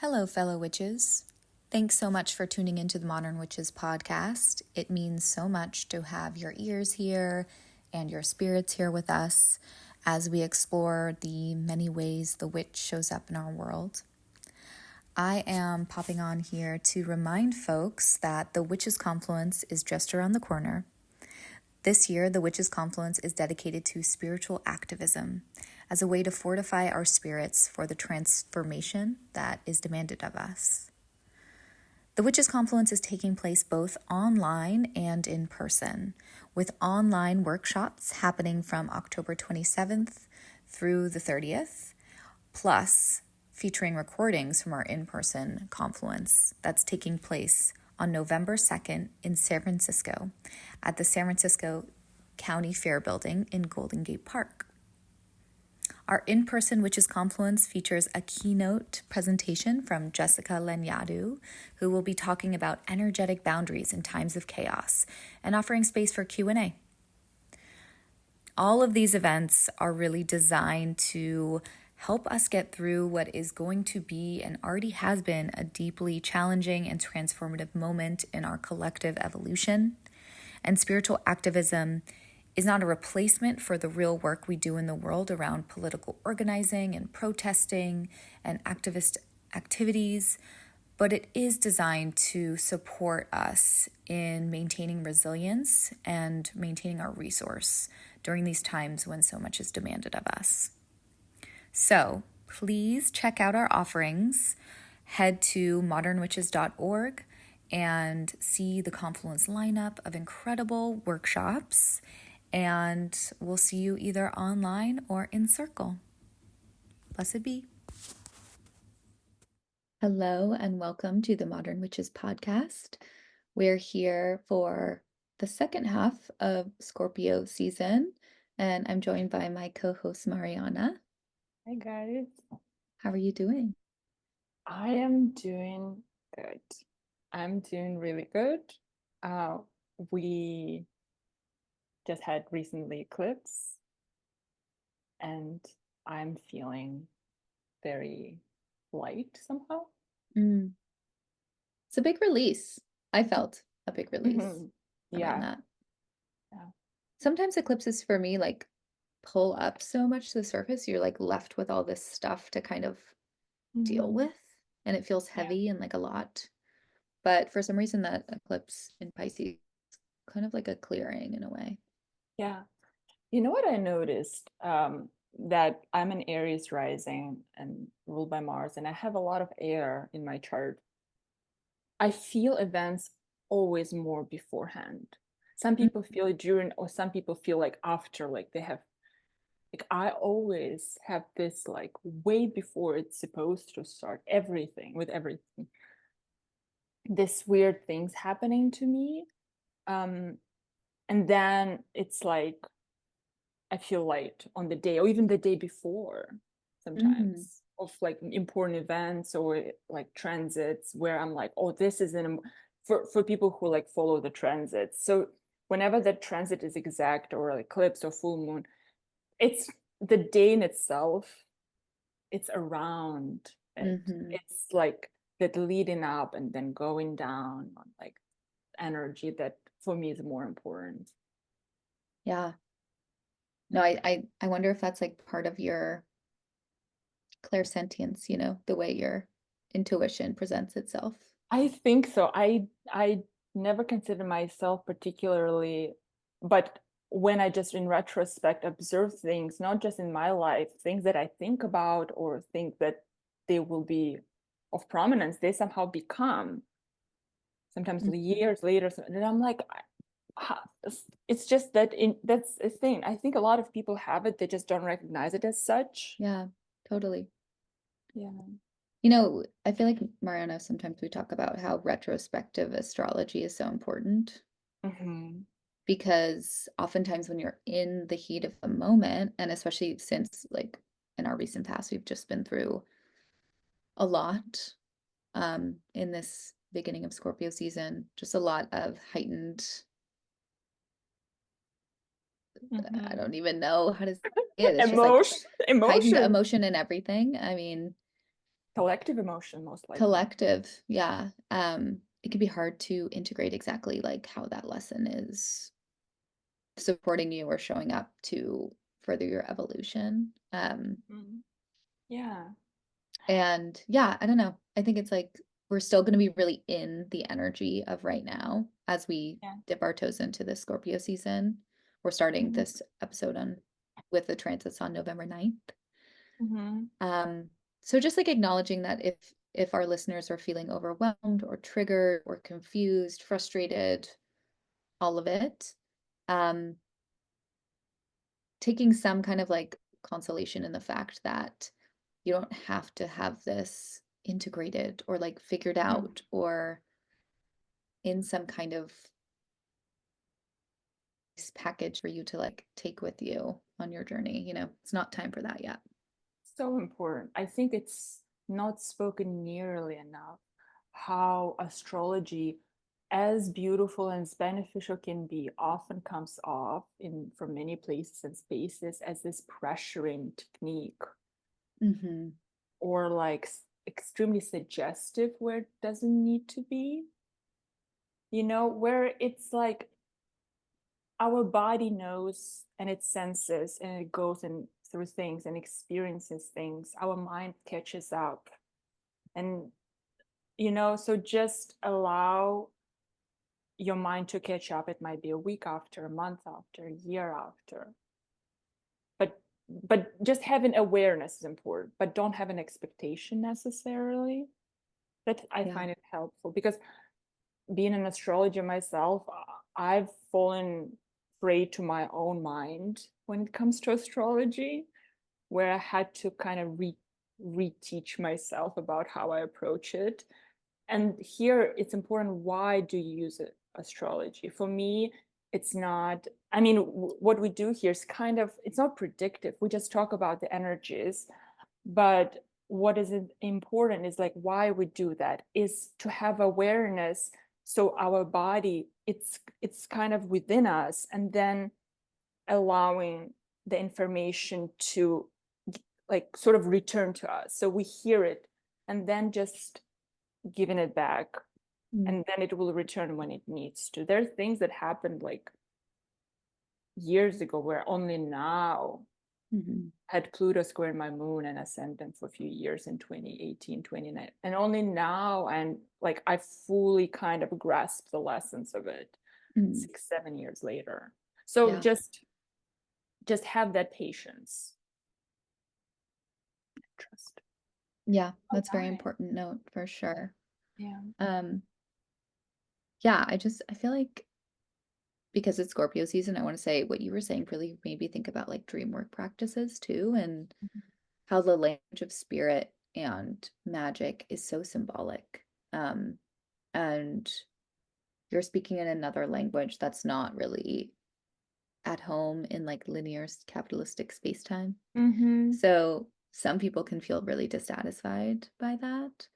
Hello, fellow witches. Thanks so much for tuning into the Modern Witches podcast. It means so much to have your ears here and your spirits here with us as we explore the many ways the witch shows up in our world. I am popping on here to remind folks that the Witches' Confluence is just around the corner. This year, the Witches' Confluence is dedicated to spiritual activism as a way to fortify our spirits for the transformation that is demanded of us. The Witches' Confluence is taking place both online and in person, with online workshops happening from October 27th through the 30th, plus featuring recordings from our in-person confluence that's taking place on November 2nd in San Francisco at the San Francisco County Fair Building in Golden Gate Park. Our in-person Witches Confluence features a keynote presentation from Jessica Lenyadu, who will be talking about energetic boundaries in times of chaos and offering space for Q&A. All of these events are really designed to help us get through what is going to be and already has been a deeply challenging and transformative moment in our collective evolution. And spiritual activism is not a replacement for the real work we do in the world around political organizing and protesting and activist activities, but it is designed to support us in maintaining resilience and maintaining our resource during these times when so much is demanded of us. So please check out our offerings. Head to modernwitches.org and see the Confluence lineup of incredible workshops. And we'll see you either online or in circle. Blessed be. Hello and welcome to the Modern Witches podcast. We're here for the second half of Scorpio season, and I'm joined by my co-host Mariana. Hi guys. How are you doing? I am doing good. I'm doing really good. We just had recently eclipse and I'm feeling very light somehow. It's a big release. I felt a big release around that. Yeah. Sometimes eclipses for me like pull up so much to the surface, you're like left with all this stuff to kind of deal with, and it feels heavy and like a lot. But for some reason that eclipse in Pisces kind of like a clearing in a way. Yeah. You know what I noticed? That I'm an Aries rising and ruled by Mars, and I have a lot of air in my chart. I feel events always more beforehand. Some people feel it during, or some people feel like after, like they have, like I always have this like way before it's supposed to start, everything with everything. This weird things happening to me. And then it's like, I feel light on the day or even the day before sometimes of like important events or like transits where I'm like, oh, this is for people who like follow the transits. So whenever that transit is exact or eclipse or full moon, it's the day in itself, it's around it. It's like that leading up and then going down on like energy that for me is more important. Yeah. No, I wonder if that's like part of your clairsentience, you know, the way your intuition presents itself. I think so. I never consider myself particularly, but when I just in retrospect observe things, not just in my life, things that I think about or think that they will be of prominence, they somehow become sometimes years later. And I'm like, it's just that that's a thing. I think a lot of people have it, they just don't recognize it as such. Yeah, totally. Yeah. You know, I feel like Mariana, sometimes we talk about how retrospective astrology is so important. Because oftentimes when you're in the heat of the moment, and especially since like in our recent past, we've just been through a lot in this beginning of Scorpio season, just a lot of heightened, I don't even know how to say it. It's just like heightened Emotion. emotion and everything. I mean, Collective emotion, most likely. collective. Yeah. It can be hard to integrate exactly like how that lesson is supporting you or showing up to further your evolution. Mm. Yeah. And yeah, I don't know. I think it's like we're still going to be really in the energy of right now as we Yeah. dip our toes into the Scorpio season. We're starting Mhm. this episode on with the transits on November 9th. Mhm. So just like acknowledging that if our listeners are feeling overwhelmed or triggered or confused, frustrated, all of it, um, taking some kind of like consolation in the fact that you don't have to have this integrated or like figured Mm. out or in some kind of package for you to like take with you on your journey. It's not time for that yet. So important. I think it's not spoken nearly enough how astrology, as beautiful and as beneficial can be, often comes off in from many places and spaces as this pressuring technique, Mm-hmm. or like extremely suggestive where it doesn't need to be. Where it's like our body knows and it senses and it goes and through things and experiences things. Our mind catches up. And, so just allow your mind to catch up. It might be a week after, a month after, a year after. But just having awareness is important, but don't have an expectation necessarily. That I Yeah. find it helpful because being an astrologer myself, I've fallen prey to my own mind when it comes to astrology, where I had to kind of reteach myself about how I approach it. And here it's important, why do you use astrology? For me, it's not, I mean, what we do here is kind of, it's not predictive. We just talk about the energies. But what is important is like why we do that is to have awareness, so our body, it's kind of within us, and then allowing the information to like sort of return to us, so we hear it and then just giving it back, Mm-hmm. and then it will return when it needs to. There are things that happened like years ago where only now Mm-hmm. had Pluto squaring my moon and ascendant for a few years in 2018, 29. And only now, and like I fully kind of grasped the lessons of it Mm-hmm. 6, 7 years later. So Yeah. just have that patience. Trust. Yeah. All That's a very right. important note for sure. Yeah. Um, yeah, I feel like because it's Scorpio season, I want to say what you were saying really made me think about like dream work practices too, and how the language of spirit and magic is so symbolic. And you're speaking in another language that's not really at home in like linear capitalistic space-time. Mm-hmm. So some people can feel really dissatisfied by that.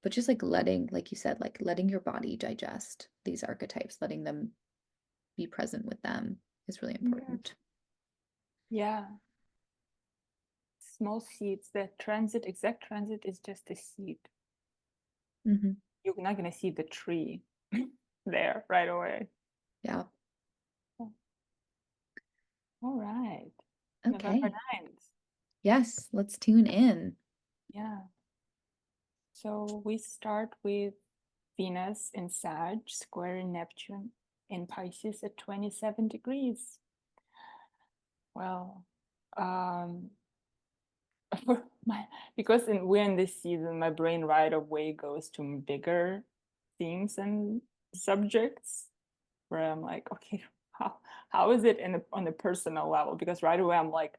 But just like letting, like you said, like letting your body digest these archetypes, letting them be present with them is really Yeah. important. Yeah. Small seeds. The exact transit is just a seed. Hmm. You're not going to see the tree there right away. Yeah. All right. November Okay. 9th. Yes, let's tune in. Yeah. So we start with Venus in Sag, squaring Neptune in Pisces at 27 degrees. Well, um, because we're in this season, my brain right away goes to bigger themes and subjects, where I'm like, okay, how is it on a personal level? Because right away I'm like,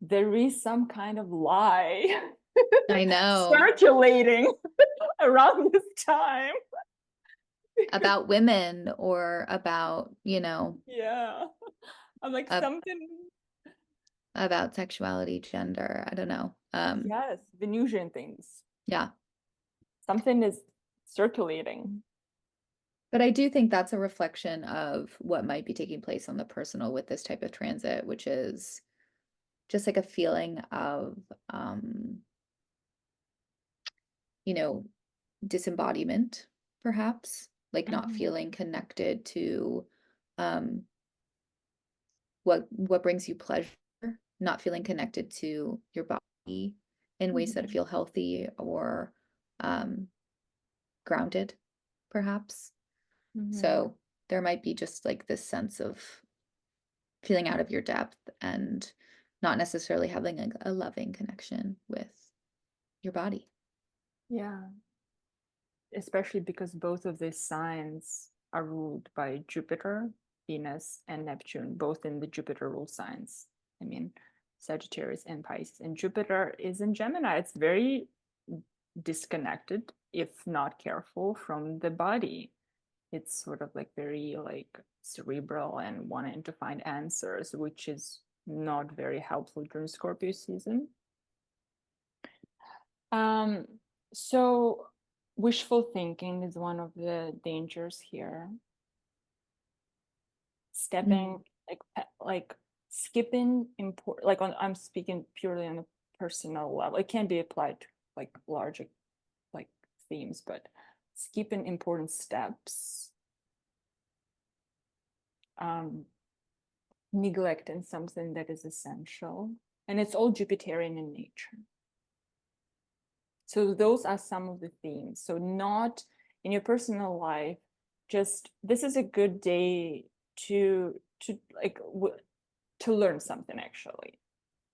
there is some kind of lie I know circulating around this time. about women or about, Yeah. I'm like, uh, something, about sexuality, gender. I don't know. yes, Venusian things. Yeah. Something is circulating. But I do think that's a reflection of what might be taking place on the personal with this type of transit, which is just like a feeling of disembodiment, perhaps, like not Mhm. feeling connected to um, what brings you pleasure, not feeling connected to your body in ways that Mhm. feel healthy or um, grounded, perhaps. Mhm. So there might be just like this sense of feeling out of your depth and not necessarily having a loving connection with your body. Yeah, especially because both of these signs are ruled by Jupiter, Venus, and Neptune, both in the Jupiter rule signs. I mean, Sagittarius and Pisces. And Jupiter is in Gemini. It's very disconnected, if not careful, from the body. It's sort of like very like cerebral and wanting to find answers, which is not very helpful during Scorpio season. Um, so wishful thinking is one of the dangers here. Mm. Stepping like skipping important like I'm speaking purely on a personal level. It can be applied to like larger like themes, but skipping important steps, um, neglecting something that is essential, and it's all Jupiterian in nature. So those are some of the themes. So not in your personal life, just this is a good day to like to learn something actually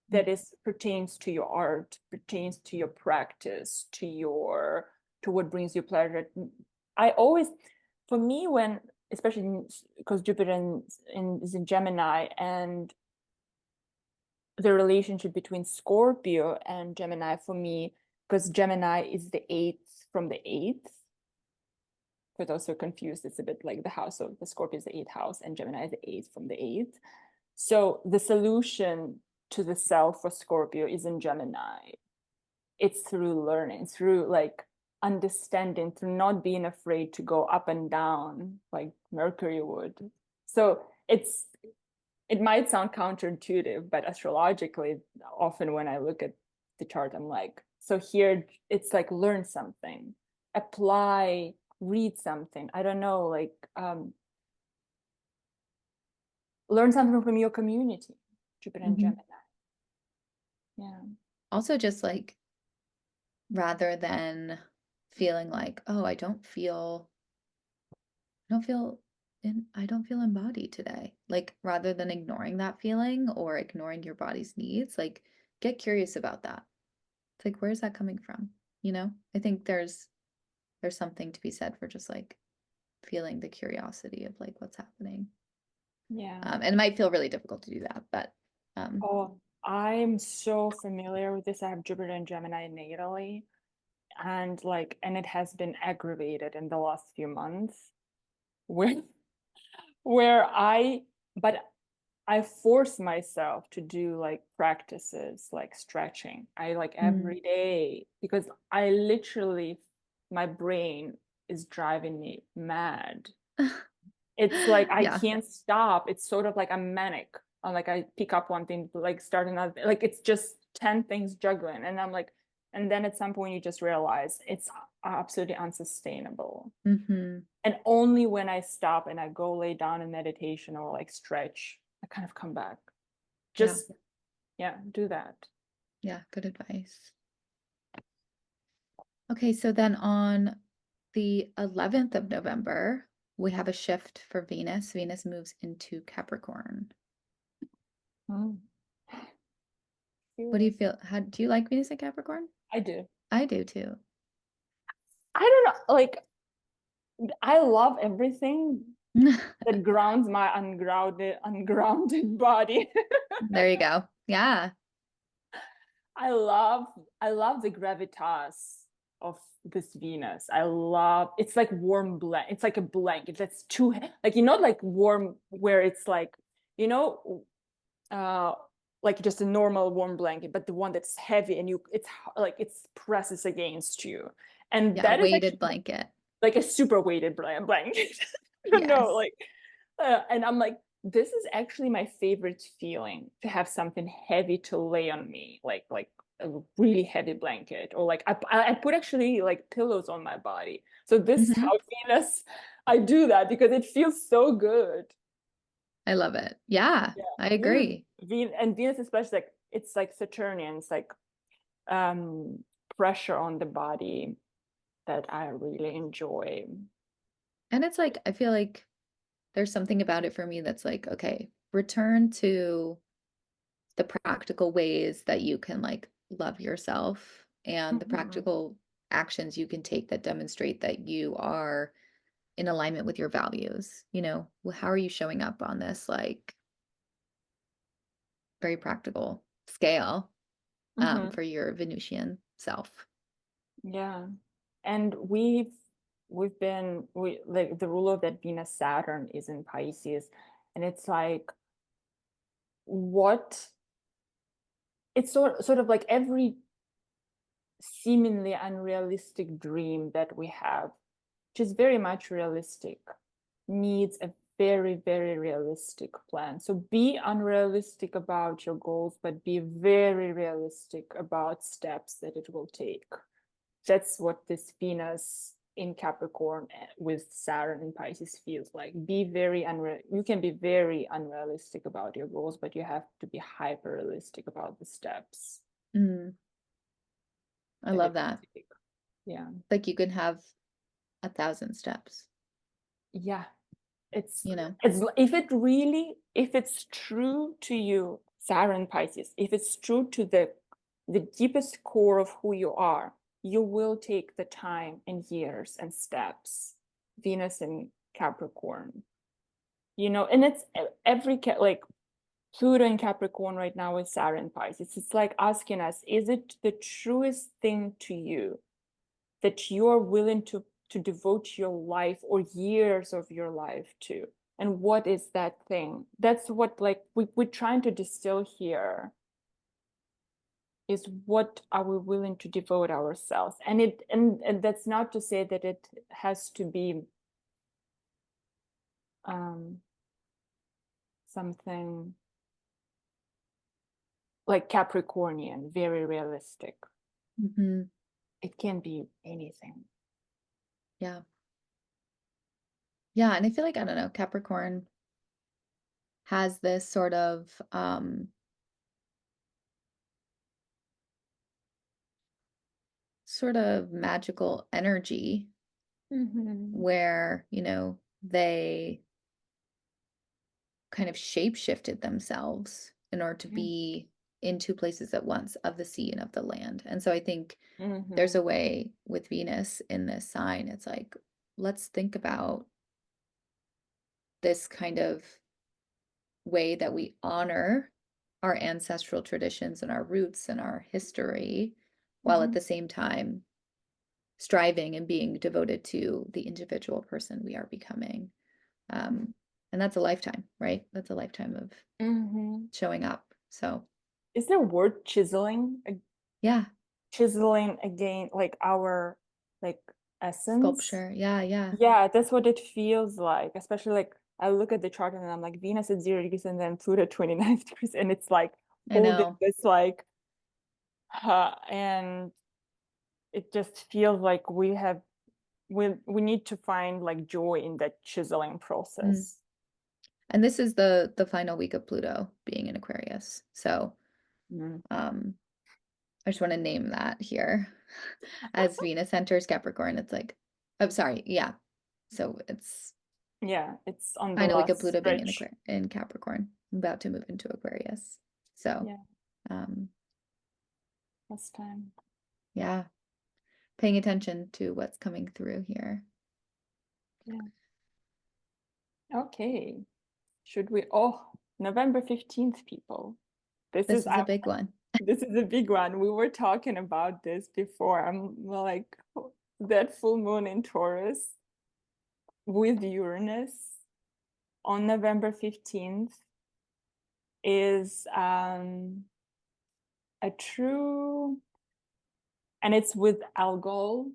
that is pertains to your art, pertains to your practice, to what brings you pleasure. I always, for me, when especially because Jupiter is in Gemini, and the relationship between Scorpio and Gemini for me, because Gemini is the eighth from the eighth. For those who are confused, it's a bit like the house of the Scorpio is the eighth house, and Gemini is the eighth from the eighth. So the solution to the self for Scorpio is in Gemini. It's through learning, through like understanding, through not being afraid to go up and down like Mercury would. So it might sound counterintuitive, but astrologically, often when I look at the chart, I'm like, so here it's like learn something, apply, read something. I don't know, like learn something from your community, Jupiter and Mm-hmm. Gemini. Yeah. Also, just like rather than feeling like, oh, I don't feel embodied today. Like rather than ignoring that feeling or ignoring your body's needs, like get curious about that. It's like, where's that coming from? I think there's something to be said for just like feeling the curiosity of like what's happening. Yeah. And it might feel really difficult to do that, but Oh, I'm so familiar with this. I have Jupiter and Gemini natally, and it has been aggravated in the last few months where where but I force myself to do like practices like stretching. I like mm, every day because I literally, my brain is driving me mad. It's like I yeah, can't stop. It's sort of like I'm manic. Like I pick up one thing, like start another, like it's just 10 things juggling. And I'm like, and then at some point you just realize it's absolutely unsustainable. hmm, And only when I stop and I go lay down in meditation or like stretch, I kind of come back. yeah, Just, yeah, do that. yeah, good advice. Okay, so then on the 11th of November, we have a shift for Venus. Venus moves into Capricorn. Mm. What do you feel? How do you like Venus in Capricorn? I do. I do too. I don't know. Like, I love everything that grounds my ungrounded body. There you go. Yeah. I love I love the gravitas of this Venus. I love it's like warm blanket. It's like a blanket that's too like like warm where it's like you know uh like just a normal warm blanket, but the one that's heavy and it's like it's presses against you. And Yeah, a that is weighted actually blanket. like a super weighted blanket. I don't know, Yes. like and I'm like this is actually my favorite feeling to have something heavy to lay on me like a really heavy blanket, or like I put actually like pillows on my body. So this is Mm-hmm. how Venus, I do that because it feels so good. I love it. Yeah, Yeah, I Venus, agree. And Venus especially, like it's like Saturnian, it's like um pressure on the body that I really enjoy. And it's like, I feel like there's something about it for me that's like, okay, return to the practical ways that you can like love yourself and the Mhm. practical actions you can take that demonstrate that you are in alignment with your values. You know, how are you showing up on this like very practical scale Mhm. for your Venusian self? Yeah. And we've been we like the ruler of that Venus Saturn is in Pisces, and it's like what it's sort of like every seemingly unrealistic dream that we have, which is very much realistic, needs a very, very realistic plan. So be unrealistic about your goals, but be very realistic about steps that it will take. That's what this Venus in Capricorn with Saturn in Pisces feels like. You can be very unrealistic about your goals, but you have to be hyper realistic about the steps Mm, I that love it will that. take. Yeah. Like you can have 1,000 steps, Yeah. It's you know? it's if it's true to you, Saturn Pisces, if it's true to the deepest core of who you are, you will take the time and years and steps. Venus in Capricorn, and it's like Pluto in Capricorn right now with Saturn Pisces. It's like asking us, is it the truest thing to you that you are willing to devote your life or years of your life to? And what is that thing? That's what like we're trying to distill here, is what are we willing to devote ourselves? And that's not to say that it has to be um something like Capricornian, very realistic. Hmm. It can be anything. Yeah. Yeah. And I feel like, I don't know, Capricorn has this sort of magical energy Mm-hmm. where, you know, they kind of shape shifted themselves in order to be in two places at once, of the sea and of the land. And so I think there's Mm-hmm. a way with Venus in this sign. It's like, let's think about this kind of way that we honor our ancestral traditions and our roots and our history, while at Mm-hmm. the same time striving and being devoted to the individual person we are becoming. Um, and that's a lifetime, right? That's a lifetime of Mm-hmm. showing up. So, Is there a word chiseling? yeah, Chiseling again, like our like essence? sculpture. Yeah, yeah, Yeah, that's what it feels like. Especially like I look at the chart and I'm like Venus at 0 degrees and then Pluto 29 degrees, and it's like I holding know. this like and it just feels like we need to find like joy in that chiseling Mm. process. And this is the final week of Pluto being in Aquarius. So, Mm. um, I just want to name that here. As Venus enters Capricorn, it's like, I'm sorry, yeah. So it's Yeah, it's on the final week of last Pluto being in stretch. in Capricorn, about to move into Aquarius. So, Yeah, um, last time. yeah, paying attention to what's coming through here. Yeah. Okay. Should we? Oh, November 15th, people. This is This is a big one. this is a big one. We were talking about this before. I'm like that full moon in Taurus with Uranus on November 15th is a true, and it's with Algol.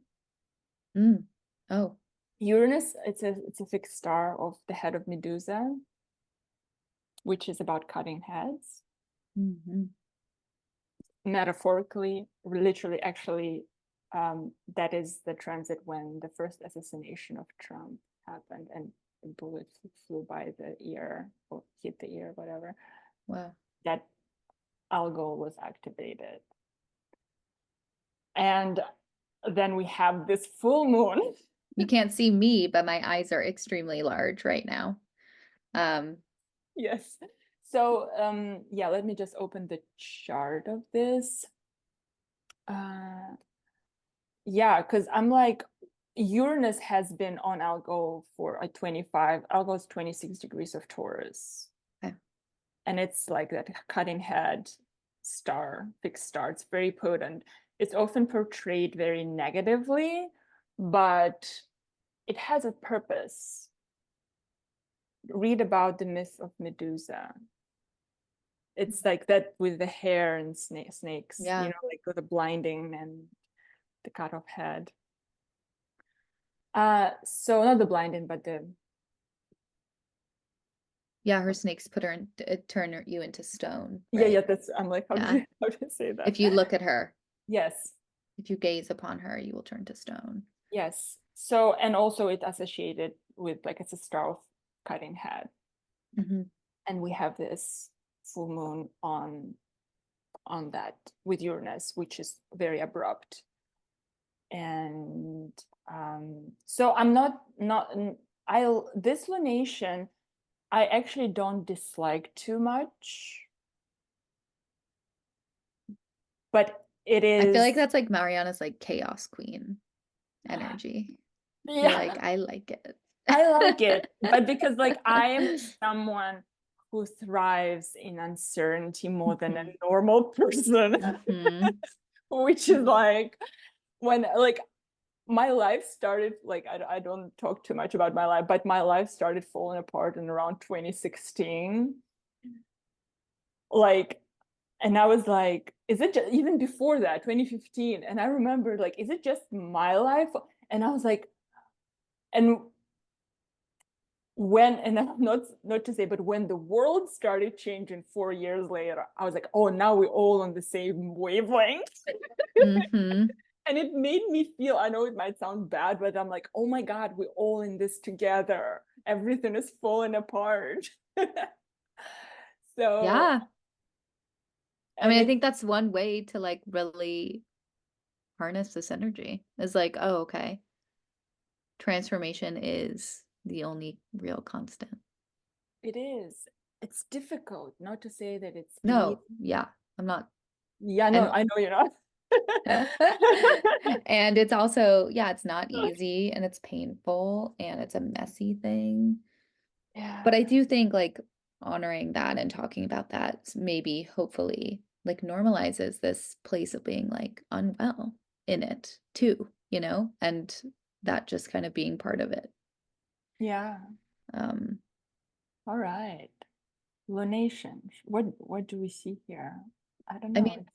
Mm. Oh. Uranus, it's a fixed star of the head of Medusa, which is about cutting heads. Mhm. metaphorically, literally, actually, that is the transit when the first assassination of Trump happened and a bullet flew by the ear or hit the ear, whatever. Wow. That algol was activated. And then we have this full moon. You can't see me, but my eyes are extremely large right now. Yes. So yeah, let me just open the chart of this. Yeah, because I'm like, Uranus has been on Algol for a 25, Algol is 26 degrees of Taurus. Okay. And it's like that cutting head star, fixed star. It's very potent. It's often portrayed very negatively, but it has a purpose. Read about the myth of Medusa. It's like that with the hair and snakes, Yeah. like with the blinding and the cut off head. So not the blinding, but the Yeah, her snakes put her in, turn you into stone, yeah, right? that's I'm like, how Yeah. do you say that? If you look at her, Yes, if you gaze upon her, you will turn to stone. yes. So and also it associated with like it's a star of cutting head, Mm-hmm. and we have this full moon on that with Uranus, which is very abrupt. And so I'm not I'll this lunation I actually don't dislike too much, but it I feel like is that's like Mariana's like chaos queen energy. You're yeah, like, I like it. I like it, but because like I am someone who thrives in uncertainty more than a normal person, Mhm. which is like when like my life started like I don't talk too much about my life, but my life started falling apart in around 2016. Like, and I was like, is it just, even before that, 2015? And I remember like, is it just my life? And I was like, and when and not to say, but when the world started changing 4 years later, I was like, oh, now we're all on the same wavelength. Mm-hmm. And it made me feel, I know it might sound bad, but I'm like, oh my God, we're all in this together. Everything is falling apart. So, Yeah. I and mean, I it's think that's one way to like really harness this energy is like, oh, okay. Transformation is the only real constant. it is. It's difficult, not to say that it's easy. No, yeah, I'm not. Yeah, no, And I know you're not. and it's also, yeah, it's not easy and it's painful and it's a messy thing. But Yeah. I do think like honoring that and talking about that maybe hopefully like normalizes this place of being like unwell in it too, and that just kind of being part of it. Yeah. Um, All right. Lunation. What do we see here? I don't I know. mean,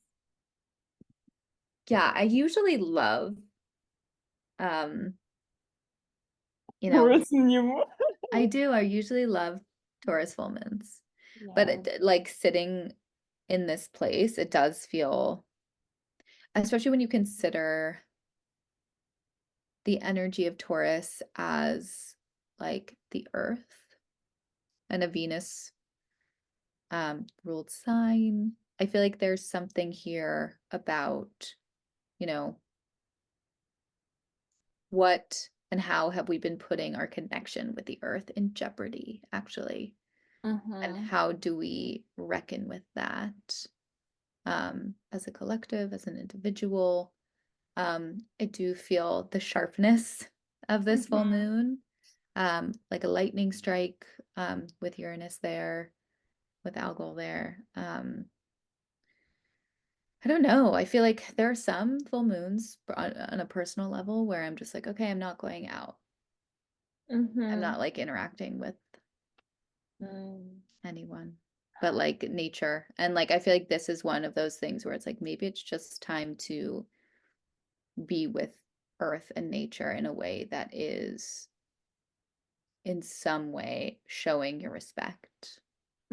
yeah, I usually love, um, you know, Taurus new. I do. I usually love Taurus full moons, but Yeah. like sitting in this place, it does feel, especially when you consider the energy of Taurus as like the earth and a Venus ruled sign. I feel like there's something here about, you know, what and how have we been putting our connection with the earth in jeopardy, actually? And Mm-hmm. how do we reckon with that as a collective, as an individual? I do feel the sharpness of this full Mm-hmm. moon, like a lightning strike with Uranus there, with Algol there. I don't know. I feel like there are some full moons on a personal level where I'm just like, okay, I'm not going out. I'm Mm-hmm. not like interacting with Mm. anyone, but like nature. And like, I feel like this is one of those things where it's like, maybe it's just time to be with earth and nature in a way that is in some way showing your respect.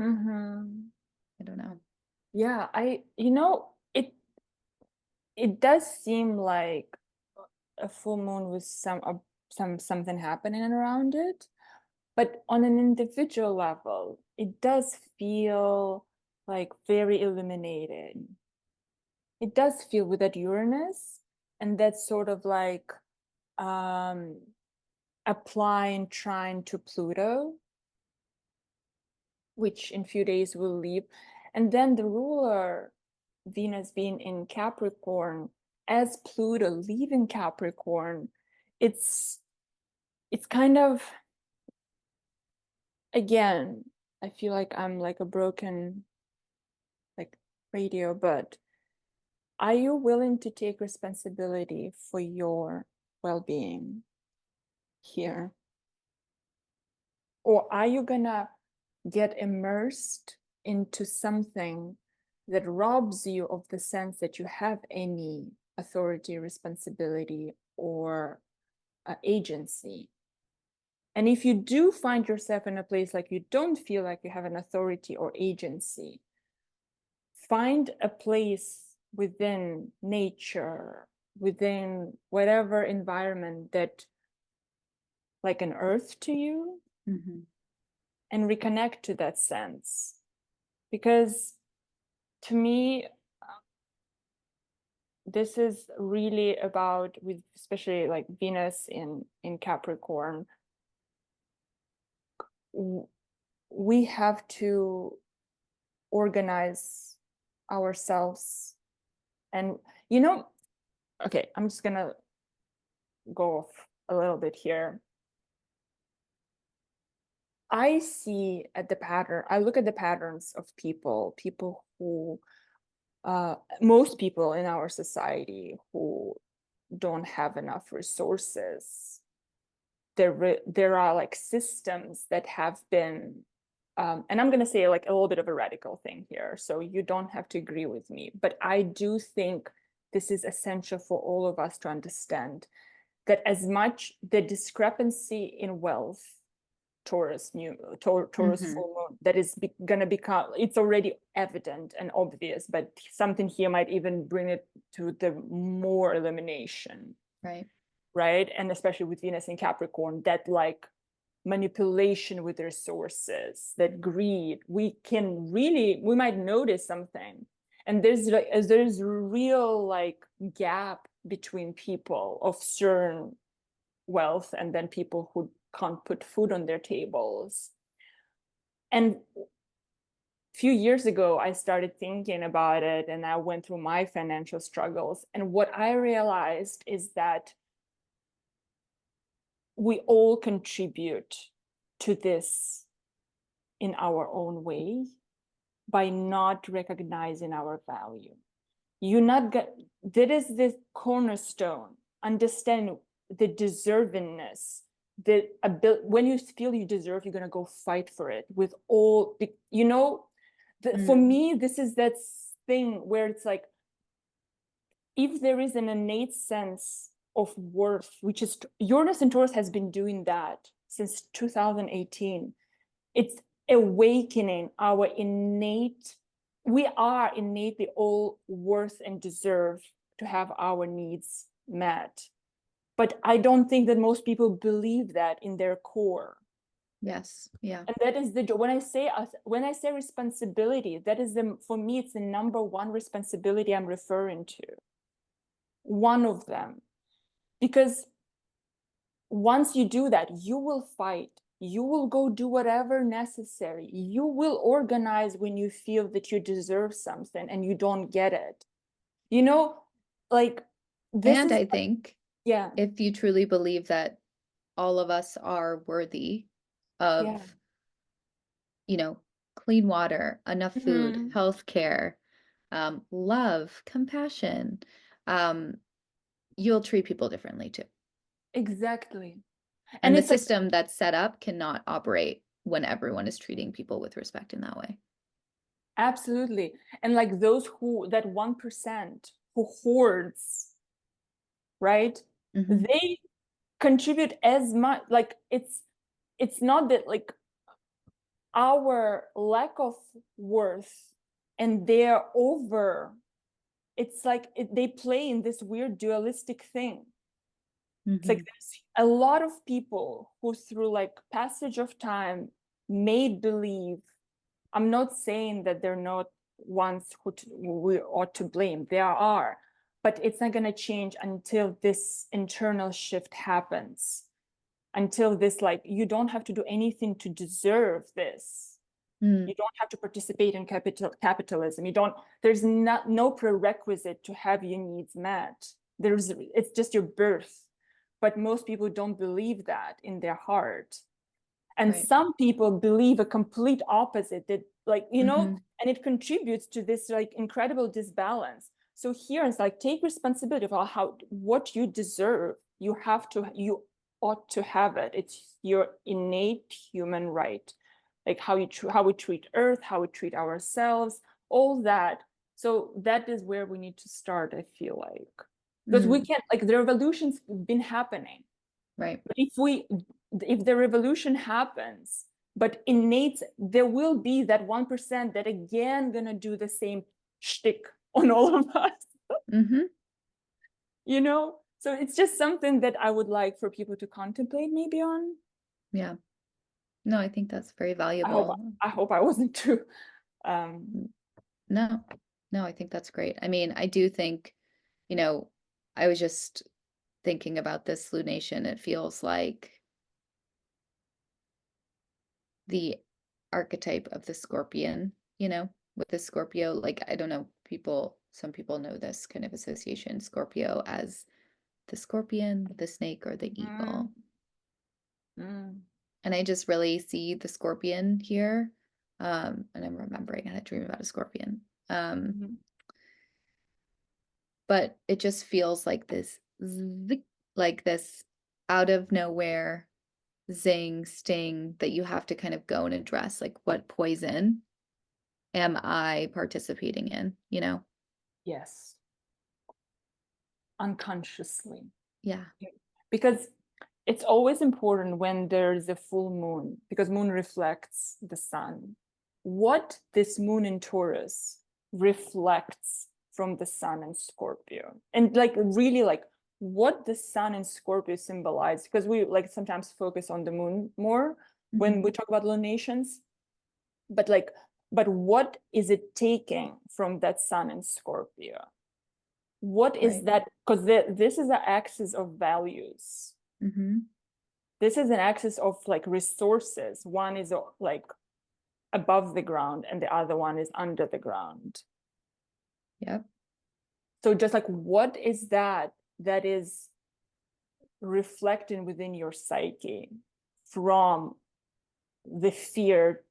Mm-hmm. I don't know. Yeah, it it does seem like a full moon with something happening around it, but on an individual level, it does feel like very illuminating. It does feel with that Uranus and that sort of like applying trine to Pluto, which in few days will leave. And then the ruler, Venus being in Capricorn, as Pluto leaving Capricorn, it's kind of, again, I feel like I'm like a broken like radio, but are you willing to take responsibility for your well-being here? Or are you gonna get immersed into something that robs you of the sense that you have any authority, responsibility, or agency? And if you do find yourself in a place like you don't feel like you have an authority or agency, find a place within nature, within whatever environment that like an earth to you, and reconnect to that sense. Because to me, this is really about, with especially like Venus in Capricorn, we have to organize ourselves. And okay, I'm just gonna go off a little bit here. I look at the patterns of people who, most people in our society who don't have enough resources. There are like systems that have been, and I'm going to say like a little bit of a radical thing here, so you don't have to agree with me, but I do think this is essential for all of us to understand that as much the discrepancy in wealth, Taurus full moon, that is going to become, it's already evident and obvious, but something here might even bring it to the more illumination. Right. And especially with Venus in Capricorn, that like manipulation with resources, that greed, we might notice something. And there's real like gap between people of certain wealth and then people who can't put food on their tables. And a few years ago, I started thinking about it and I went through my financial struggles. And what I realized is that we all contribute to this in our own way by not recognizing our value. That is the cornerstone. Understand the deservingness, when you feel you deserve, you're going to go fight for it with all, for me, this is that thing where it's like, if there is an innate sense of worth, which is Uranus and Taurus has been doing that since 2018. It's awakening our we are innately all worth and deserve to have our needs met. But I don't think that most people believe that in their core. Yes. Yeah. And that is when I say responsibility, that is for me, it's the number one responsibility I'm referring to. One of them. Because once you do that, you will fight. You will go do whatever necessary. You will organize when you feel that you deserve something and you don't get it. Like this and is, I think, yeah, if you truly believe that all of us are worthy of, clean water, enough food, healthcare, love, compassion, you'll treat people differently too. Exactly. And the system that's set up cannot operate when everyone is treating people with respect in that way. Absolutely. And like that 1% who hoards, right? They contribute as much, like it's not that like our lack of worth and their over it's like they play in this weird dualistic thing. It's like Mm-hmm. there's a lot of people who through like passage of time made believe. I'm not saying that they're not ones who we ought to blame. There are, but it's not going to change until this internal shift happens. Until this, like, you don't have to do anything to deserve this. Mm. You don't have to participate in capitalism. You don't. There's no prerequisite to have your needs met. It's just your birth. But most people don't believe that in their heart. And Right. some people believe a complete opposite, that, like, Mm-hmm. and it contributes to this like incredible disbalance. So here it's like, take responsibility for what you deserve. You ought to have it. It's your innate human right. Like how we treat Earth, how we treat ourselves, all that. So that is where we need to start, I feel like. Because we Mm. can't, like, the revolution's been happening. Right. But if the revolution happens, but innate, there will be that 1% that again gonna do the same shtick on all of us. Mm-hmm. So it's just something that I would like for people to contemplate maybe on. Yeah. No, I think that's very I hope valuable. I hope I wasn't too um No, no, I think that's great. I mean, I do think, I was just thinking about this lunation. It feels like the archetype of the scorpion, with the Scorpio, like, I don't know, some people know this kind of association, Scorpio as the scorpion, the snake, or the mm, eagle. mm, And I just really see the scorpion here. And I'm remembering I had a dream about a scorpion. mhm. But it just feels like this like this out of nowhere zing sting that you have to kind of go and address, like, what poison am I participating in, Yes, unconsciously. Yeah. Because it's always important when there's a full moon, because moon reflects the sun. What this moon in Taurus reflects from the sun in Scorpio, and like really like what the sun in Scorpio symbolize, because we like sometimes focus on the moon more when we talk about lunations, but what is it taking from that sun in Scorpio? What is Right. that? Because this is an axis of values. Mm-hmm. This is an axis of like resources. One is like above the ground and the other one is under the ground. Yep. So just like, what is that is reflecting within your psyche from the fear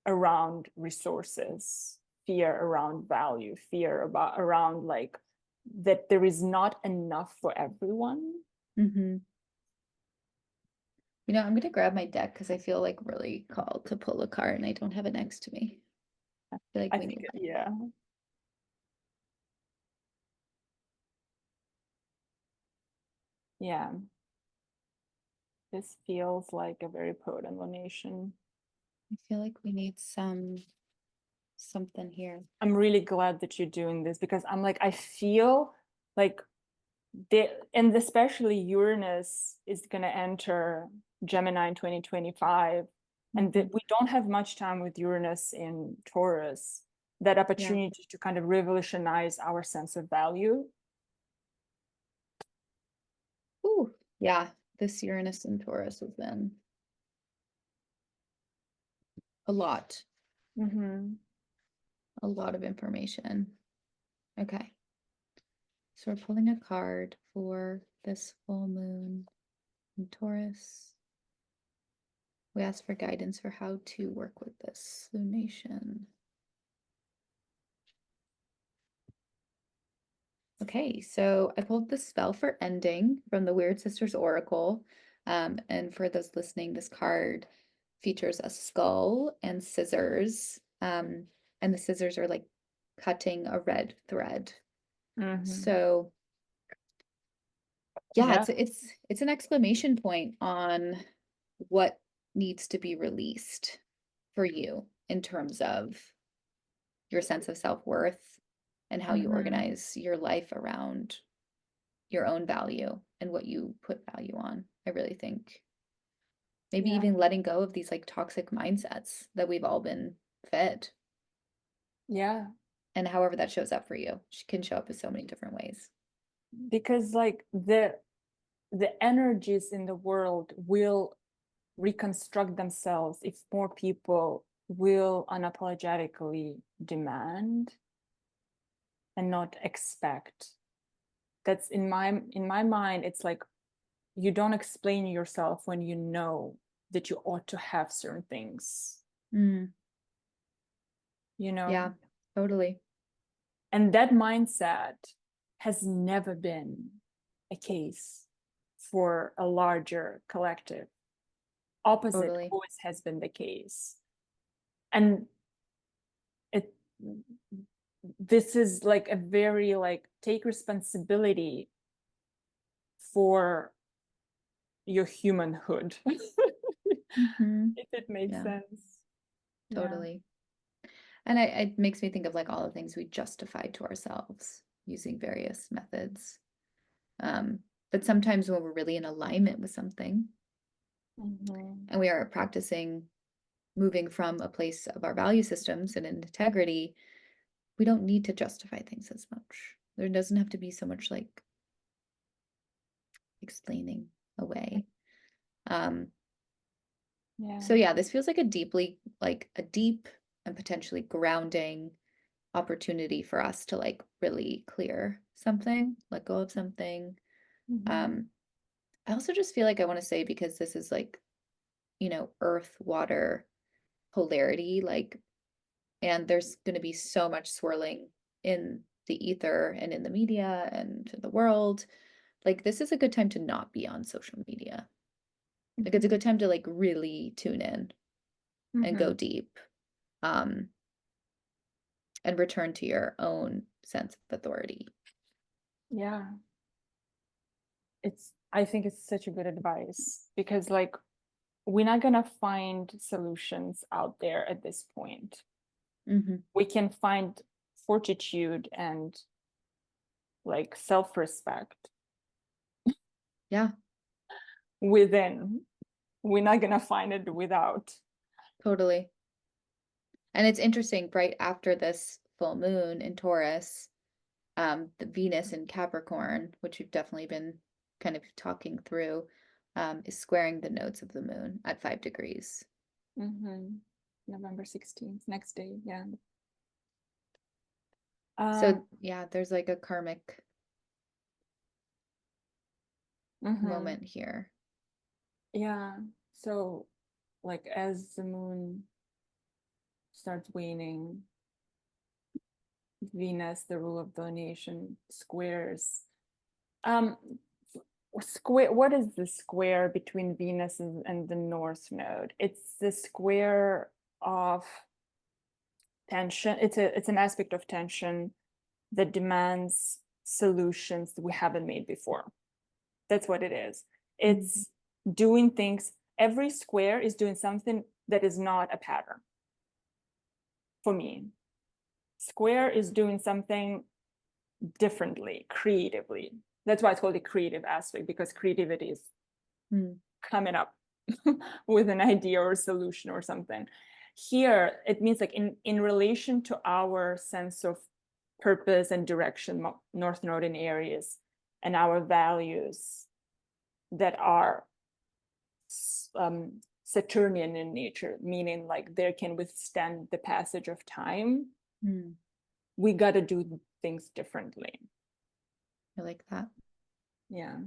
around resources, fear around value, fear around like that there is not enough for everyone. Mm-hmm. I'm gonna grab my deck because I feel like really called to pull a card and I don't have it next to me. I feel like I we think, need one. yeah. Yeah. This feels like a very potent lunation. I feel like we need something here. I'm really glad that you're doing this, because I'm like, I feel like and especially Uranus is going to enter Gemini in 2025, and that Mhm. we don't have much time with Uranus in Taurus, that Yeah. opportunity to kind of revolutionize our sense of value. Ooh, yeah. This Uranus and Taurus has been a lot, Mm-hmm. a lot of information. Okay. So we're pulling a card for this full moon in Taurus. We ask for guidance for how to work with this lunation. Okay, so I pulled the spell for ending from the Weird Sisters Oracle. And for those listening, this card features a skull and scissors. And the scissors are like cutting a red thread. Mm-hmm. So yeah, Yeah. it's an exclamation point on what needs to be released for you in terms of your sense of self-worth, and how you organize your life around your own value and what you put value on. I really think maybe Yeah. even letting go of these like toxic mindsets that we've all been fed, Yeah. and however that shows up for you can show up in so many different ways. Because like the energies in the world will reconstruct themselves if more people will unapologetically demand and not expect. That's in my mind, it's like you don't explain yourself when you know that you ought to have certain things, Mm, you know? yeah, totally. And that mindset has never been a case for a larger collective. Opposite Totally. always has been the case. And it this is like a very like take responsibility for your humanhood. Hmm. If it makes Yeah, sense. Yeah. totally. And it makes me think of like all the things we justify to ourselves using various methods. But sometimes when we're really in alignment with something Mm-hmm. and we are practicing moving from a place of our value systems and integrity, we don't need to justify things as much. There doesn't have to be so much like explaining away. Um, Yeah. so yeah, this feels like a deep and potentially grounding opportunity for us to like really clear something, let go of something. Mm-hmm. Um, I also just feel like I want to say, because this is like, earth, water polarity, like, and there's going to be so much swirling in the ether and in the media and the world. Like, this is a good time to not be on social media. Like, it's a good time to like really tune in and Mm-hmm. go deep, um, and return to your own sense of authority. Yeah. I think it's such a good advice because like we're not gonna find solutions out there at this point. Hmm. We can find fortitude and like self-respect Yeah, within. We're not gonna find it without. totally. And it's interesting, right after this full moon in Taurus, the Venus in Capricorn, which we've definitely been kind of talking through, is squaring the nodes of the moon at 5 degrees. Mm-hmm. November 16th, next day. Yeah. So yeah, there's like a karmic Mm-hmm. moment here. Yeah. So like as the moon starts waning, Venus, the rule of the nation, squares. Um, square. What is the square between Venus and the North Node? It's the square of tension. It's an aspect of tension that demands solutions that we haven't made before. That's what it is. It's doing things. Every square is doing something that is not a pattern. For me, square is doing something differently, creatively. That's why it's called a creative aspect, because creativity is Mm. coming up with an idea or a solution or something. Here, it means like in relation to our sense of purpose and direction, North Node in Aries, and our values that are Saturnian in nature, meaning like they can withstand the passage of time. Mm. We got to do things differently. I like that. Yeah.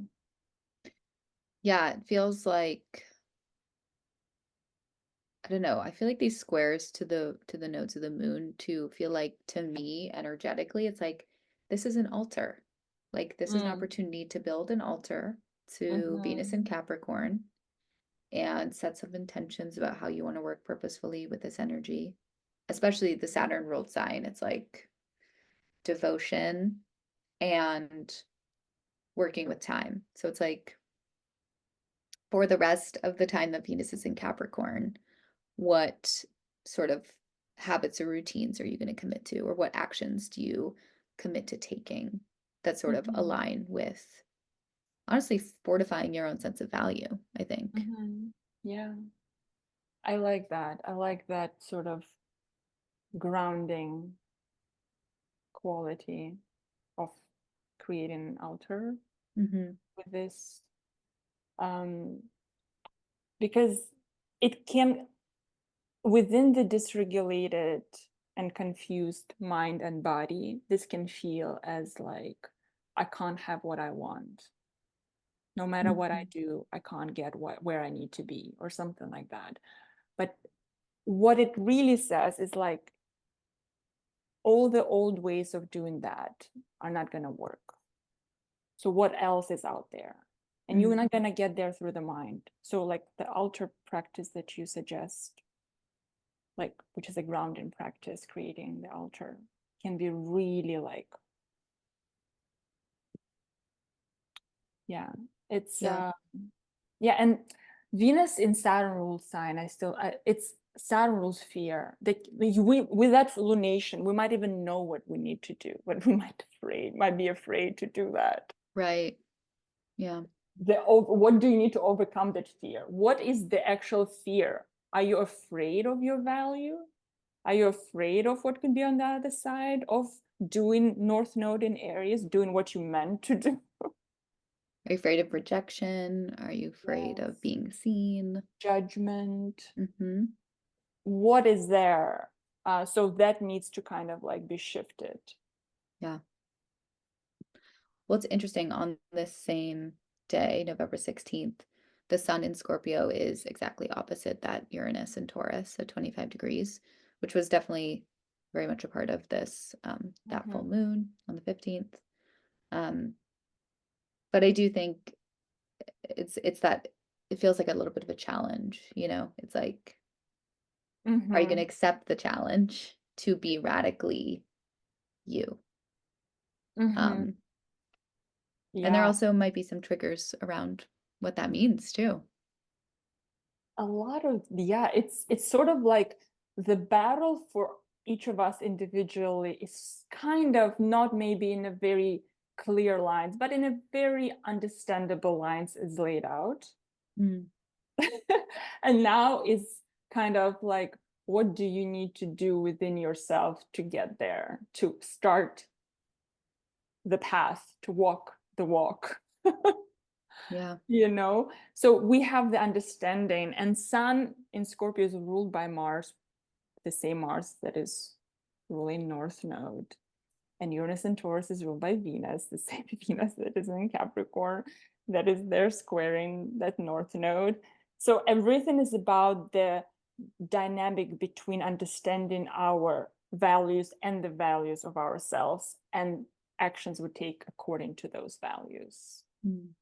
Yeah, it feels like, I don't know. I feel like these squares to the nodes of the moon to feel like, to me energetically, it's like this is an altar. Like, this is an Mm. opportunity to build an altar to Venus Mm-hmm. and Capricorn and set some intentions about how you want to work purposefully with this energy. Especially the Saturn ruled sign. It's like devotion and working with time. So it's like, for the rest of the time that Venus is in Capricorn, what sort of habits or routines are you going to commit to, or what actions do you commit to taking that sort of Mhm. align with honestly fortifying your own sense of value, I think. Mhm. Yeah, I like that. I like that sort of grounding quality of creating an altar Hmm. with this, um, because it can, within the dysregulated and confused mind and body, this can feel as like, I can't have what I want. No matter what I Hmm. do, I can't get where I need to be, or something like that. But what it really says is like, all the old ways of doing that are not going to work. So what else is out there? And you're Mm. not going to get there through the mind. So like the altar practice that you suggest, like, which is a grounding practice, creating the altar, can be really like, yeah, it's Yeah. yeah. And Venus in Saturn rules sign, it's Saturn rules fear. We, with that lunation, we might even know what we need to do, but we might be afraid to do that. Right. Yeah. What do you need to overcome that fear? What is the actual fear? Are you afraid of your value? Are you afraid of what could be on the other side of doing North Node in Aries, doing what you meant to do? Are you afraid of rejection? Are you afraid of Yes. being seen? Judgment. Hmm. What is there? So that needs to kind of like be shifted. Yeah. Well, it's interesting on this same day, November 16th, the sun in Scorpio is exactly opposite that Uranus in Taurus at 25 degrees, which was definitely very much a part of this that full Mhm. moon on the 15th. Um, but I do think it's that it feels like a little bit of a challenge, you know? It's like, are you going to Mhm. accept the challenge to be radically you? Mhm. Um, and there Yeah. also might be some triggers around what that means too. A lot of, yeah, it's sort of like the battle for each of us individually is kind of not maybe in a very clear lines, but in a very understandable lines is laid out. Mm. And now is kind of like, what do you need to do within yourself to get there, to start the path, to walk the walk? Yeah. So we have the understanding, and Sun in Scorpio is ruled by Mars, the same Mars that is ruling North Node, and Uranus in Taurus is ruled by Venus, the same Venus that is in Capricorn, that is there squaring that North Node. So everything is about the dynamic between understanding our values and the values of ourselves, and actions we take according to those values, Mm.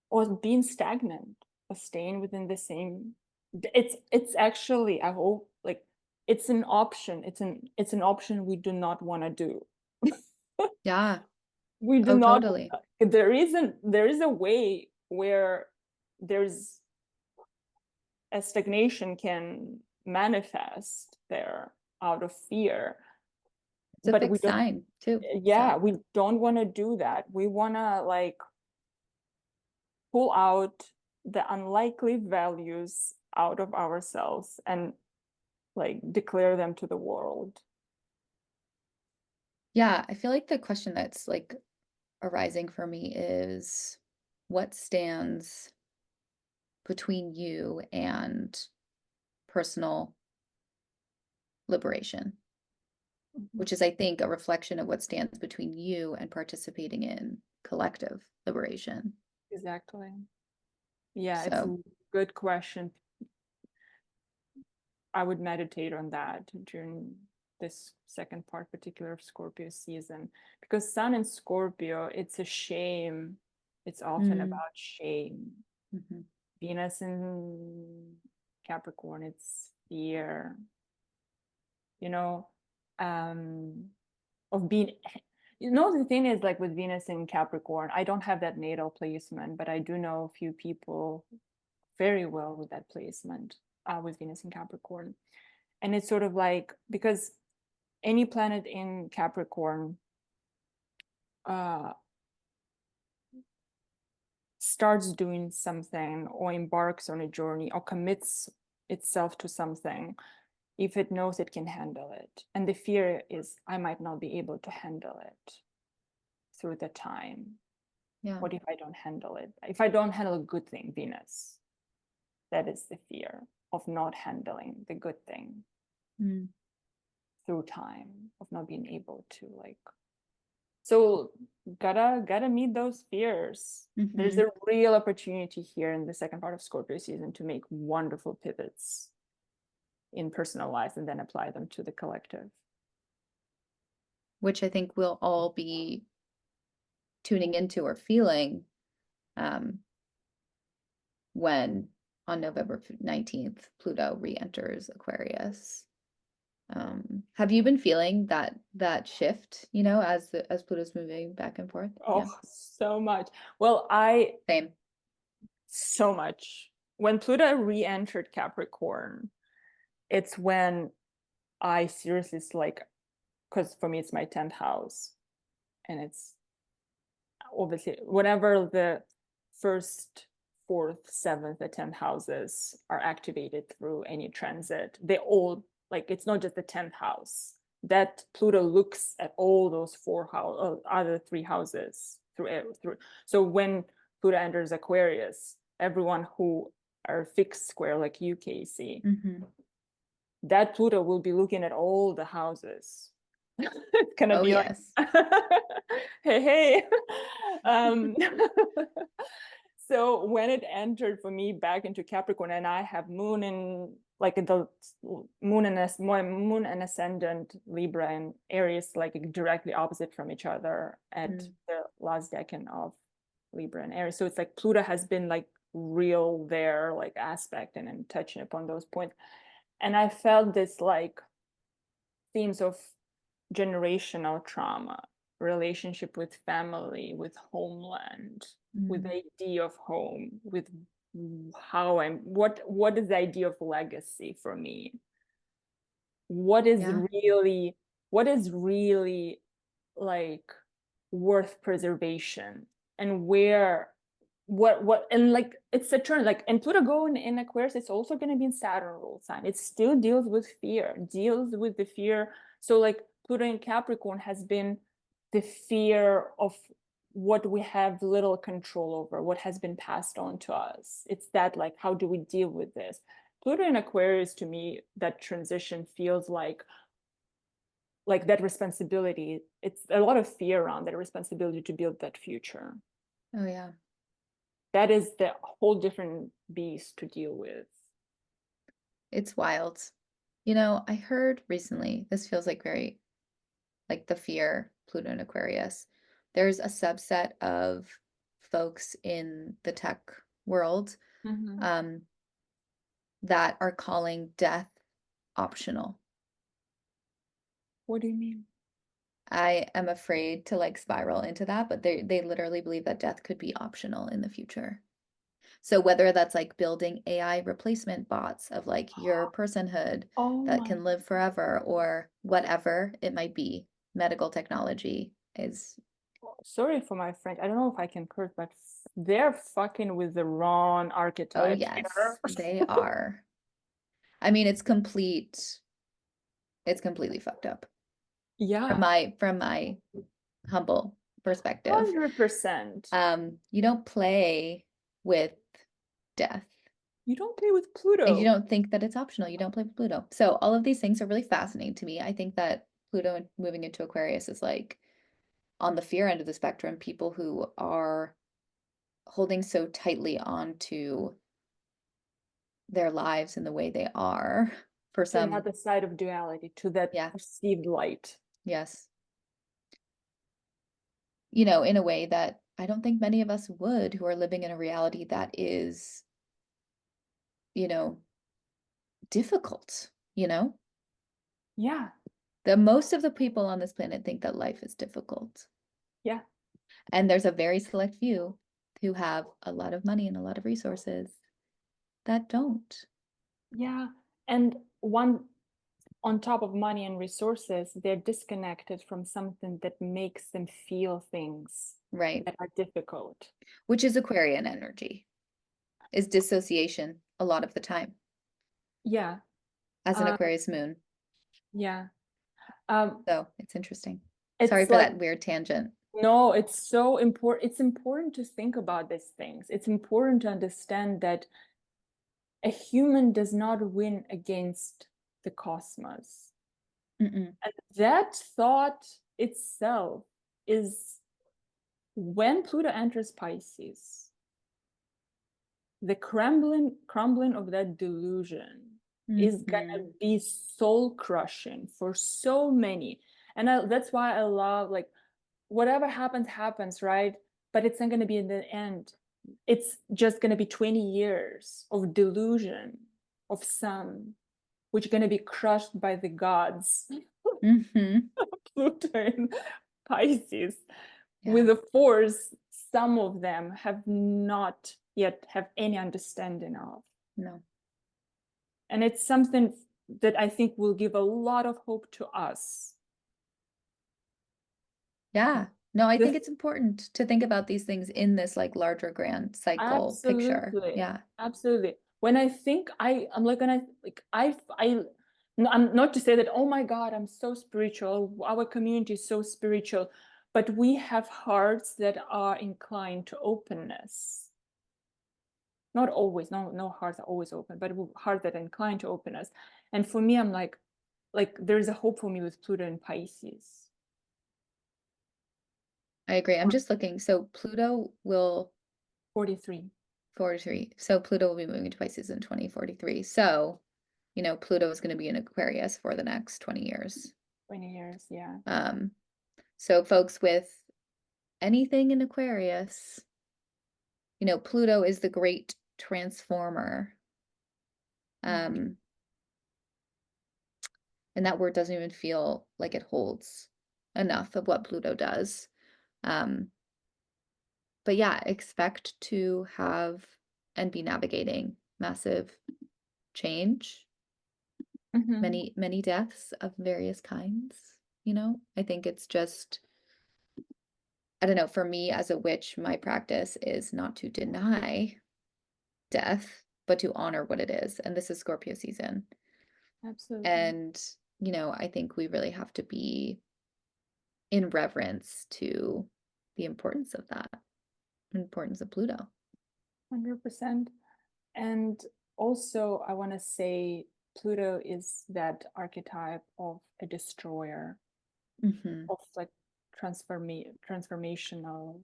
or being stagnant, or staying within the same. It's actually, I hope, like, it's an option. It's an option we do not want to do. Yeah. We do Oh, not. totally. There is a way where there's a stagnation can manifest there out of fear, It's a but we fixed don't. sign too. Yeah, So, we don't want to do that. We want to like pull out the unlikely values out of ourselves and like declare them to the world. yeah, I feel like the question that's like arising for me is what stands between you and personal liberation, Mhm. which is, I think, a reflection of what stands between you and participating in collective liberation. Exactly. Yeah, it's a So, good question. I would meditate on that during this second part, particular of Scorpio season, because Sun in Scorpio, it's a shame. It's often mm, about shame. mhm. Venus in Capricorn, it's fear, you know, um, of being. The thing is, like with Venus in Capricorn, I don't have that natal placement, but I do know a few people very well with that placement, with Venus in Capricorn. And it's sort of like, because any planet in Capricorn starts doing something or embarks on a journey or commits itself to something, if it knows it can handle it. And the fear is, I might not be able to handle it through the time. Yeah. What if I don't handle it? If I don't handle a good thing, Venus, that is the fear of not handling the good thing through time, of not being able to like. So gotta meet those fears. There's a real opportunity here in the second part of Scorpio season to make wonderful pivots in personal life and then apply them to the collective. Which I think we'll all be tuning into or feeling when on November 19th, Pluto re-enters Aquarius. Have you been feeling that shift, you know, as Pluto's moving back and forth? Oh, Yeah. so much. Well, Same. so much. When Pluto re-entered Capricorn, it's when I seriously like, because for me it's my 10th house, and it's obviously whenever the first, fourth, seventh, and 10th houses are activated through any transit, they all like, it's not just the 10th house. That Pluto looks at all those other three houses through. So when Pluto enters Aquarius, everyone who are fixed square like you, Casey, that Pluto will be looking at all the houses. It's gonna be like, hey. So when it entered for me back into Capricorn, and I have moon in like the moon and ascendant Libra and Aries, like directly opposite from each other at the last decan of Libra and Aries. So it's like Pluto has been like real there, like aspect and touching upon those points. And I felt this like themes of generational trauma, relationship with family, with homeland, with the idea of home, with how what is the idea of legacy for me? What is really like worth preservation, and where what and like it's a turn, like, and Pluto going in Aquarius, it's also going to be in Saturn rule sign. It still deals with the fear. So like Pluto in Capricorn has been the fear of what we have little control over, what has been passed on to us. It's that, like, how do we deal with this? Pluto in Aquarius, to me, that transition feels like that responsibility. It's a lot of fear around that responsibility to build that future. Oh yeah. That is the whole different beast to deal with. It's wild. You know, I heard recently, this feels like very like the fear, Pluto and Aquarius. There's a subset of folks in the tech world that are calling death optional. What do you mean? I am afraid to like spiral into that, but they literally believe that death could be optional in the future. So whether that's like building AI replacement bots of like your personhood that can live forever, or whatever it might be, medical technology is. Sorry for my French. I don't know if I can curse, but they're fucking with the wrong archetype. Oh yes, they are. I mean, it's completely fucked up. Yeah. From my humble perspective. 100%. You don't play with death. You don't play with Pluto. And you don't think that it's optional. You don't play with Pluto. So all of these things are really fascinating to me. I think that Pluto moving into Aquarius is like on the fear end of the spectrum, people who are holding so tightly onto their lives and the way they are for to some another side of duality, to that perceived light. Yes. You know, in a way that I don't think many of us would, who are living in a reality that is, you know, difficult, you know? Yeah. The most of the people on this planet think that life is difficult. Yeah. And there's a very select few who have a lot of money and a lot of resources that don't. Yeah. And one on top of money and resources, they're disconnected from something that makes them feel things Right. that are difficult. Which is Aquarian energy, is dissociation a lot of the time Yeah. as an Uh, Aquarius moon. yeah. So it's interesting. Sorry It's for like, that weird tangent. no, it's so important. It's important to think about these things. It's important to understand that a human does not win against the cosmos. Mm-mm. And that thought itself is, when Pluto enters Pisces, the crumbling of that delusion is gonna Mm-hmm. be soul crushing for so many. And that's why I love, like, whatever happens, right? But it's not gonna be in the end. It's just gonna be 20 years of delusion of some, which are gonna be crushed by the gods. Mm-hmm. Pluto in Pisces, Yeah. with a force some of them have not yet have any understanding of. No. And it's something that I think will give a lot of hope to us. Yeah. No, I think This, it's important to think about these things in this like larger grand cycle picture. absolutely, Yeah. absolutely. When I think I'm like, when I like I no, I'm not to say that, oh my God, I'm so spiritual, our community is so spiritual, but we have hearts that are inclined to openness. Not always, no hearts are always open, but hearts that are inclined to openness. And for me, I'm like there's a hope for me with Pluto and Pisces. I agree. I'm just looking. So Pluto will 43. 43. So Pluto will be moving to Pisces in 2043. So, Pluto is going to be in Aquarius for the next 20 years. 20 years, yeah. Um, so folks with anything in Aquarius, Pluto is the great transformer. Um, and that word doesn't even feel like it holds enough of what Pluto does. Um, but yeah, expect to have and be navigating massive change, Mm-hmm. many deaths of various kinds. I think it's just, I don't know, for me as a witch, my practice is not to deny death, but to honor what it is. And this is Scorpio season. Absolutely. And, I think we really have to be in reverence to the importance of that, importance of Pluto. 100%. And also, I want to say Pluto is that archetype of a destroyer, Mm-hmm. of like transformational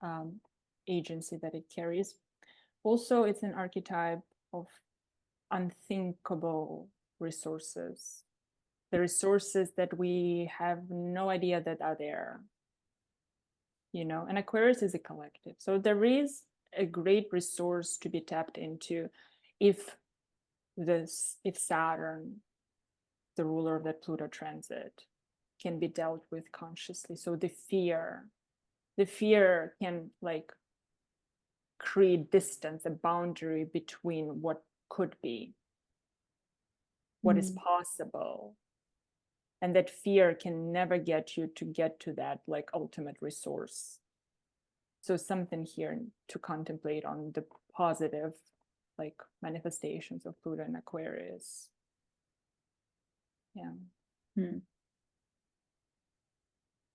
um, agency that it carries. Also, it's an archetype of unthinkable resources, the resources that we have no idea that are there. And Aquarius is a collective, so there is a great resource to be tapped into if Saturn, the ruler of that Pluto transit, can be dealt with consciously. So the fear can like create distance, a boundary between what could be, what is possible. And that fear can never get you to get to that like ultimate resource. So something here to contemplate on the positive like manifestations of Pluto and Aquarius. Yeah. Mm-hmm.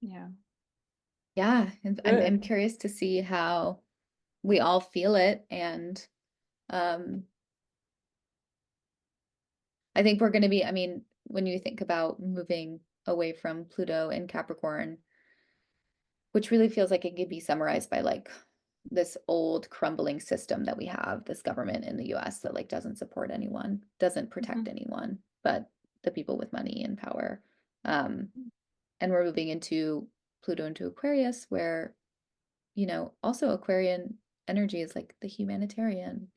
Yeah. Yeah, and I'm Good. I'm curious to see how we all feel it, and um, I think we're going to be. I mean, when you think about moving away from Pluto and Capricorn, which really feels like it could be summarized by like this old crumbling system that we have, this government in the US that like doesn't support anyone, doesn't protect anyone, but the people with money and power. Um, and we're moving into Pluto into Aquarius, where also Aquarian energy is like the humanitarian.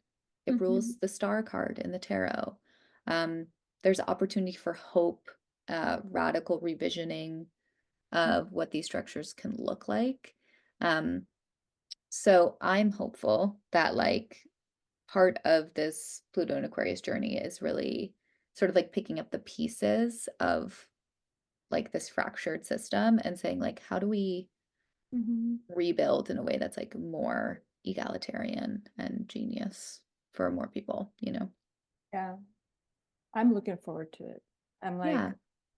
It Mm-hmm. rules the star card in the tarot. Um, there's opportunity for hope, radical revisioning of what these structures can look like. Um, so I'm hopeful that like part of this Pluto and Aquarius journey is really sort of like picking up the pieces of like this fractured system and saying like, how do we Mhm. rebuild in a way that's like more egalitarian and genius for more people, you know? Yeah. I'm looking forward to it. I'm like, Yeah.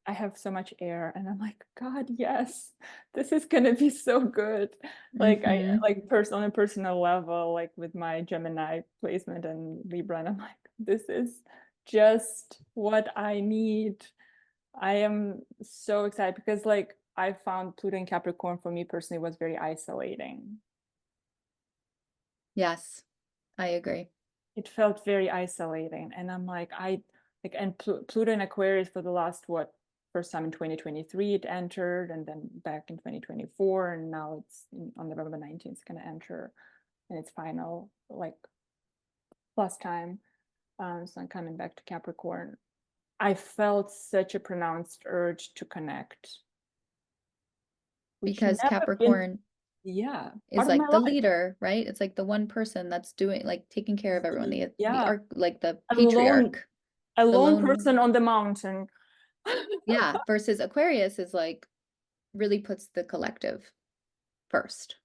I have so much air, and I'm like, God, yes, this is gonna be so good. Like I Hmm. like on a personal level, like with my Gemini placement and Libra, and I'm like, this is just what I need. I am so excited because like I found Pluto in Capricorn for me personally was very isolating. Yes, I agree. It felt very isolating, and I'm like, and Pluto in Aquarius for the last what, first time in 2023 it entered, and then back in 2024, and now it's on November 19th it's going to enter in its final like plus time. So I'm coming back to Capricorn. I felt such a pronounced urge to connect, which Because never been, Capricorn yeah, is part of my like the life. leader, right? It's like the one person that's doing like taking care of everyone, the Yeah, arc, like the alone, patriarch, a the lone lone, person on the mountain. yeah, versus Aquarius is like really puts the collective first.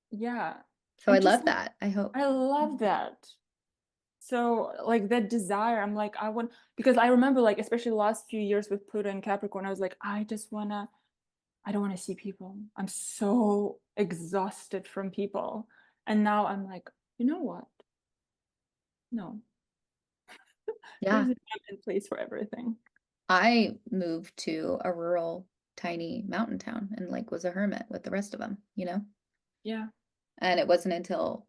Yeah, So I and just love that. I hope. I love that. So like that desire, I'm like, I want, because I remember like especially the last few years with Pluto and Capricorn, I was like, I don't want to see people. I'm so exhausted from people. And now I'm like, you know what? No, there's Yeah. a time and place for everything. I moved to a rural, tiny mountain town and like was a hermit with the rest of them, you know? Yeah. And it wasn't until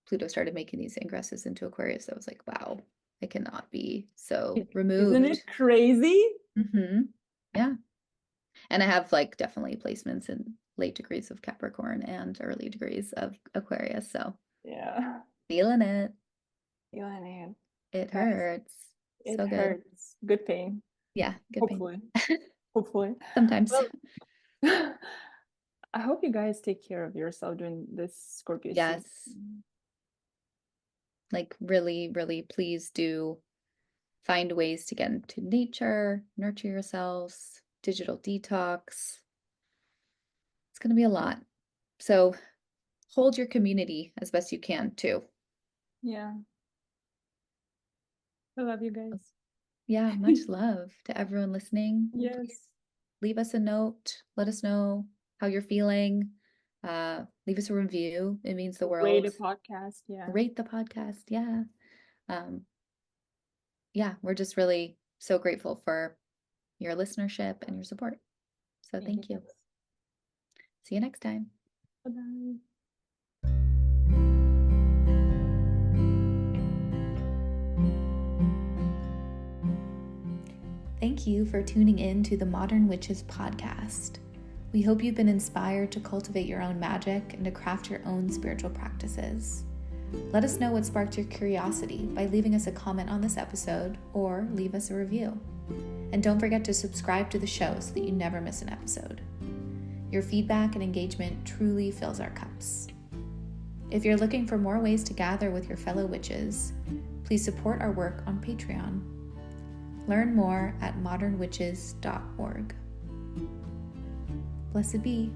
Pluto started making these ingresses into Aquarius that I was like, wow, I cannot be so Isn't it removed. crazy? Yeah. And I have like definitely placements in late degrees of Capricorn and early degrees of Aquarius. So Yeah. feeling it. Feeling it. It Guys, hurts. it So good. hurts. Good pain. Yeah, good pain. Hopefully. Hopefully. Sometimes. Well, I hope you guys take care of yourself during this Scorpio Yes. season. Like really, really please do find ways to get into nature, nurture yourselves, digital detox. It's going to be a lot. So hold your community as best you can too. Yeah. I love you guys. Yeah, much love to everyone listening. Please Yes. leave us a note. Let us know how you're feeling. Leave us a review. It means the Rate world. a podcast. Yeah. Rate the podcast. Yeah. Um, yeah, we're just really so grateful for your listenership and your support. So Thank you thank you. guys. See you next time. Bye-bye. Thank you for tuning in to the Modern Witches podcast. We hope you've been inspired to cultivate your own magic and to craft your own spiritual practices. Let us know what sparked your curiosity by leaving us a comment on this episode or leave us a review. And don't forget to subscribe to the show so that you never miss an episode. Your feedback and engagement truly fills our cups. If you're looking for more ways to gather with your fellow witches, please support our work on Patreon. Learn more at modernwitches.org. Blessed be.